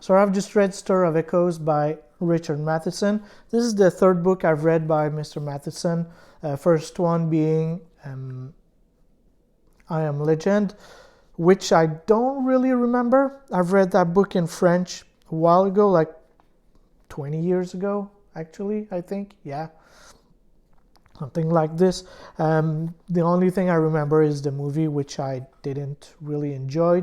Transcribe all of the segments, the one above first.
So I've just read Stir of Echoes by Richard Matheson. This is the third book I've read by Mr. Matheson. First one being I Am Legend, which I don't really remember. I've read that book in French a while ago, like 20 years ago, actually, I think. Yeah, something like this. The only thing I remember is the movie, which I didn't really enjoy.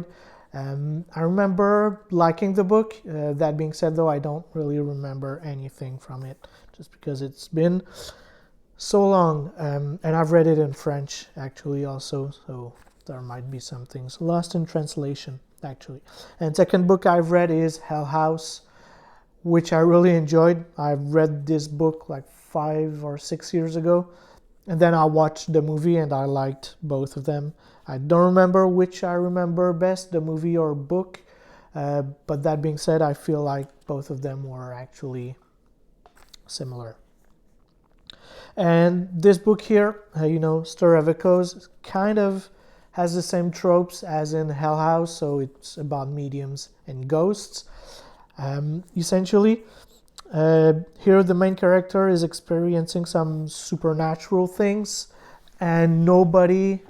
I remember liking the book. That being said, though, I don't really remember anything from it, just because it's been so long. And I've read it in French, actually, also, so there might be some things lost in translation, actually. And second book I've read is Hell House, which I really enjoyed. I've read this book like 5 or 6 years ago, and then I watched the movie and I liked both of them. I don't remember which I remember best, the movie or book, but that being said, I feel like both of them were actually similar. And this book here, Stir of Echoes, kind of has the same tropes as in Hell House, so it's about mediums and ghosts. Essentially, here the main character is experiencing some supernatural things, and nobody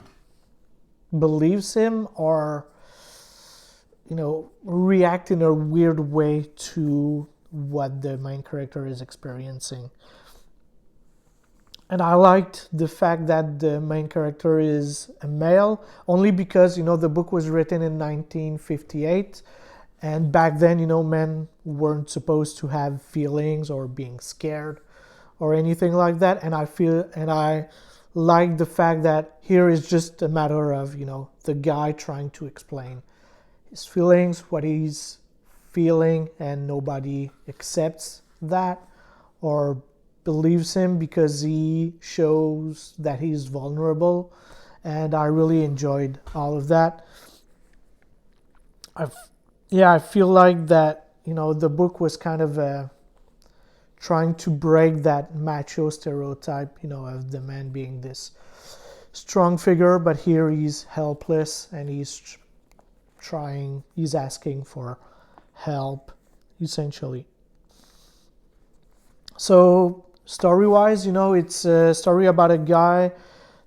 believes him or react in a weird way to what the main character is experiencing. And I liked the fact that the main character is a male, only because the book was written in 1958, and back then men weren't supposed to have feelings or being scared or anything like that. And I like the fact that here is just a matter of the guy trying to explain his feelings, what he's feeling, and nobody accepts that or believes him because he shows that he's vulnerable. And I really enjoyed all of that. I feel like that the book was kind of trying to break that macho stereotype, of the man being this strong figure, but here he's helpless and he's asking for help, essentially. So story-wise, it's a story about a guy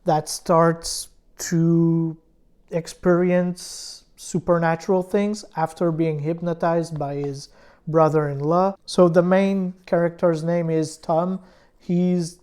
that starts to experience supernatural things after being hypnotized by his brother-in-law. So the main character's name is Tom. He's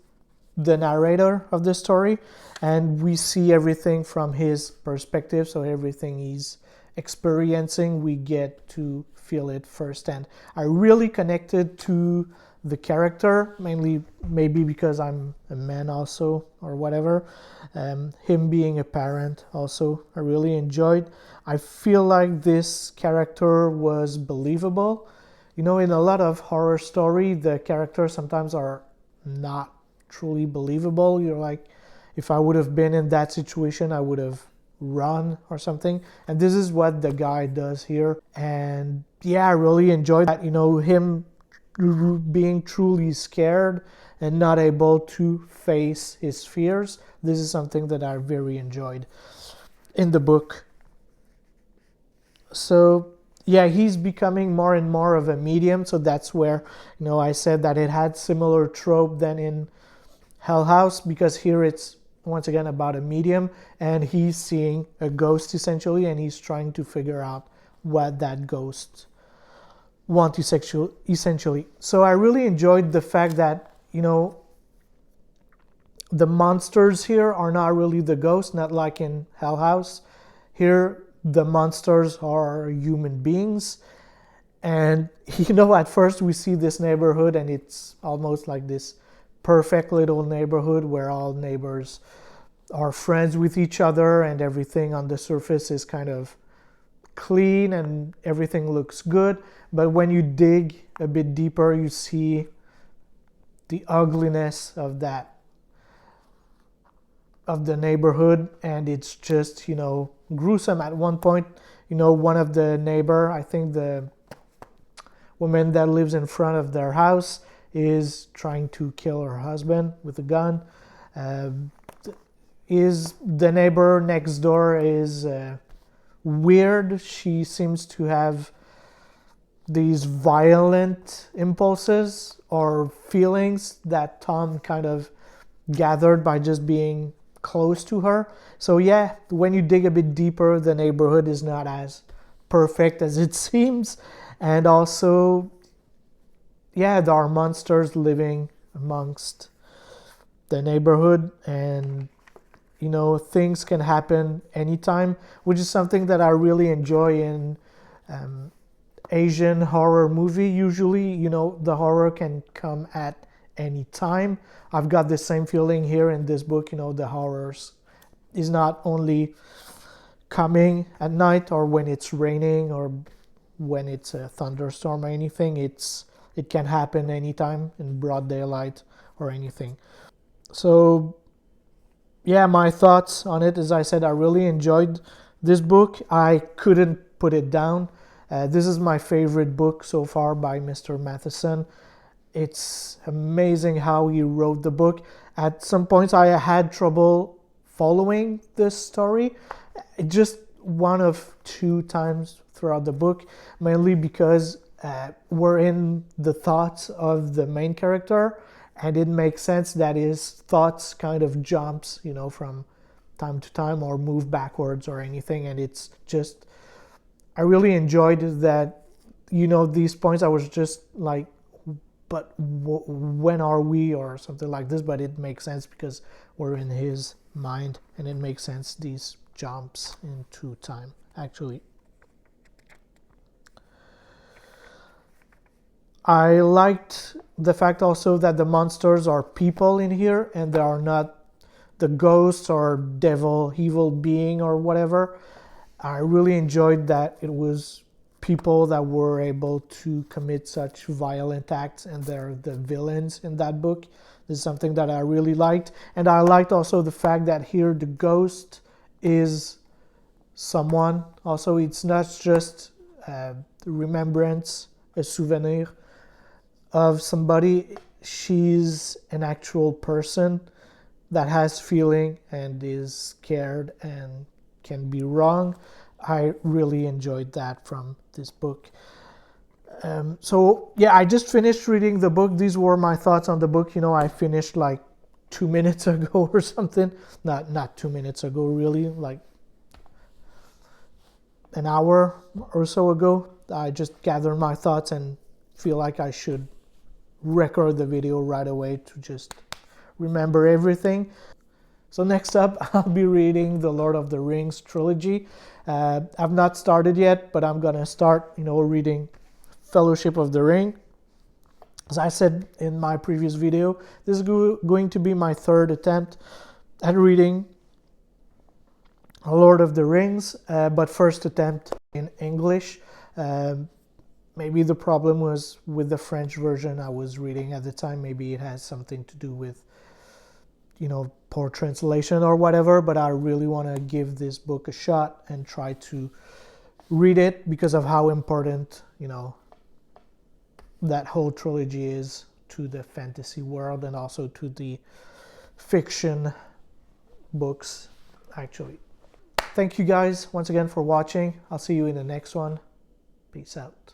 the narrator of the story, and we see everything from his perspective. So everything he's experiencing, we get to feel it firsthand. I really connected to the character, mainly maybe because I'm a man also, or whatever. Him being a parent also, I really enjoyed. I feel like this character was believable. In a lot of horror story, the characters sometimes are not truly believable. You're like, if I would have been in that situation, I would have run or something. And this is what the guy does here. And yeah, I really enjoyed that. Him being truly scared and not able to face his fears. This is something that I very enjoyed in the book. So yeah, he's becoming more and more of a medium. So that's where I said that it had similar trope than in Hell House, because here it's once again about a medium and he's seeing a ghost essentially, and he's trying to figure out what that ghost want essentially. So I really enjoyed the fact that the monsters here are not really the ghosts, not like in Hell House. Here the monsters are human beings, and at first we see this neighborhood and it's almost like this perfect little neighborhood where all neighbors are friends with each other and everything on the surface is kind of clean and everything looks good. But when you dig a bit deeper, you see the ugliness of the neighborhood, and it's just gruesome. At one point, one of the neighbor, I think the woman that lives in front of their house, is trying to kill her husband with a gun. Is the neighbor next door is weird. She seems to have these violent impulses or feelings that Tom kind of gathered by just being close to her. So yeah, when you dig a bit deeper, the neighborhood is not as perfect as it seems. And also, yeah, there are monsters living amongst the neighborhood, and you know, things can happen anytime, which is something that I really enjoy in Asian horror movie. Usually, you know, the horror can come at any time. I've got the same feeling here in this book. You know, the horrors is not only coming at night or when it's raining or when it's a thunderstorm or anything. It can happen anytime in broad daylight or anything. So yeah, my thoughts on it, as I said, I really enjoyed this book. I couldn't put it down. This is my favorite book so far by Mr. Matheson. It's amazing how he wrote the book. At some points I had trouble following this story. Just one of two times throughout the book, mainly because we're in the thoughts of the main character, and it makes sense that his thoughts kind of jumps, you know, from time to time or move backwards or anything. And it's just, I really enjoyed that, you know, these points I was just like, but when are we, or something like this, but it makes sense because we're in his mind, and it makes sense, these jumps into time, actually. I liked the fact also that the monsters are people in here, and they are not the ghosts or devil, evil being or whatever. I really enjoyed that it was people that were able to commit such violent acts, and they're the villains in that book. This is something that I really liked. And I liked also the fact that here the ghost is someone. Also, it's not just remembrance, a souvenir of somebody. She's an actual person that has feeling and is scared and can be wrong. I really enjoyed that from this book. So yeah, I just finished reading the book. These were my thoughts on the book. You know, I finished like 2 minutes ago or something. Not 2 minutes ago, really, like an hour or so ago. I just gathered my thoughts and feel like I should record the video right away to just remember everything. So next up, I'll be reading the Lord of the Rings trilogy. I've not started yet, but I'm gonna start, you know, reading Fellowship of the Ring. As I said in my previous video, this is going to be my third attempt at reading Lord of the Rings, but first attempt in English. Maybe the problem was with the French version I was reading at the time. Maybe it has something to do with, you know, poor translation or whatever, but I really want to give this book a shot and try to read it because of how important, you know, that whole trilogy is to the fantasy world and also to the fiction books, actually. Thank you guys once again for watching. I'll see you in the next one. Peace out.